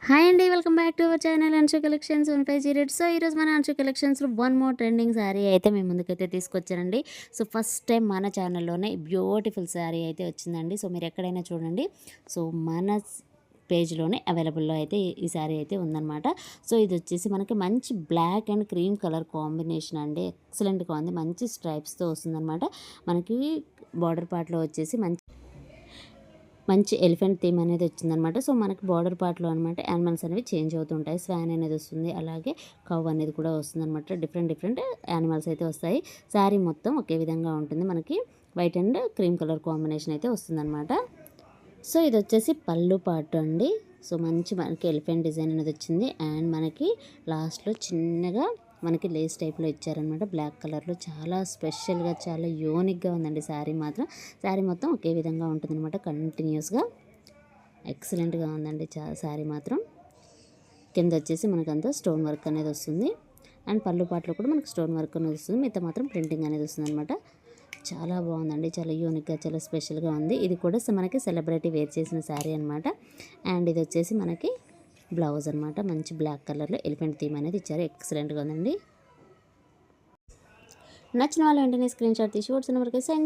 Hi అండి, welcome back to our channel Anshu collections 1508. So ఈరోజు మన అంశు కలెక్షన్స్లో వన్ మోర్ ట్రెండింగ్ శారీ అయితే మేము ముందుకైతే తీసుకొచ్చానండి. సో ఫస్ట్ టైం మన ఛానల్లోనే బ్యూటిఫుల్ శారీ అయితే వచ్చిందండి. సో మీరు ఎక్కడైనా చూడండి, సో మన పేజ్లోనే అవైలబుల్లో అయితే ఈ శారీ అయితే ఉందన్నమాట. సో ఇది వచ్చేసి మనకి మంచి black and cream colour combination అండి. ఎక్సలెంట్గా ఉంది, మంచి స్ట్రైప్స్తో వస్తుందన్నమాట. మనకి బార్డర్ పార్ట్లో వచ్చేసి మంచి ఎలిఫెంట్ థీమ్ అనేది వచ్చిందనమాట. సో మనకి బార్డర్ పార్ట్లో అనమాట యానిమల్స్ అనేవి చేంజ్ అవుతుంటాయి. స్వాన్ అనేది వస్తుంది, అలాగే కవ్ అనేది కూడా వస్తుందన్నమాట. డిఫరెంట్ యానిమల్స్ అయితే వస్తాయి. శారీ మొత్తం ఒకే విధంగా ఉంటుంది. మనకి white and cream colour combination అయితే వస్తుందన్నమాట. సో ఇది వచ్చేసి పళ్ళు పార్ట్ అండి. సో మంచి మనకి ఎలిఫెంట్ డిజైన్ అనేది వచ్చింది. అండ్ మనకి లాస్ట్లో చిన్నగా మనకి లేస్ టైప్లో ఇచ్చారనమాట, బ్లాక్ కలర్లో. చాలా స్పెషల్గా, చాలా యూనిక్గా ఉందండి శారీ మాత్రం. శారీ మొత్తం ఒకే విధంగా ఉంటుందన్నమాట, కంటిన్యూస్గా. ఎక్సలెంట్గా ఉందండి శారీ మాత్రం. కింద వచ్చేసి మనకంతా స్టోన్ వర్క్ అనేది వస్తుంది. అండ్ పళ్ళు పాటలో కూడా మనకు స్టోన్ వర్క్ అనేది వస్తుంది. మిగతా మాత్రం ప్రింటింగ్ అనేది వస్తుంది అనమాట. చాలా బాగుందండి, చాలా యూనిక్గా, చాలా స్పెషల్గా ఉంది. ఇది కూడా మనకి సెలబ్రిటీ వేర్ చేసిన శారీ అనమాట. అండ్ ఇది వచ్చేసి మనకి బ్లౌజ్ అనమాట. మంచి బ్లాక్ కలర్లో ఎలిఫెంట్ థీమ్ అనేది ఇచ్చారు. ఎక్సలెంట్గా ఉందండి. నచ్చిన వాళ్ళు వెంటనే స్క్రీన్ షాట్ తీసి వాట్సాప్ నెంబర్కి సెండ్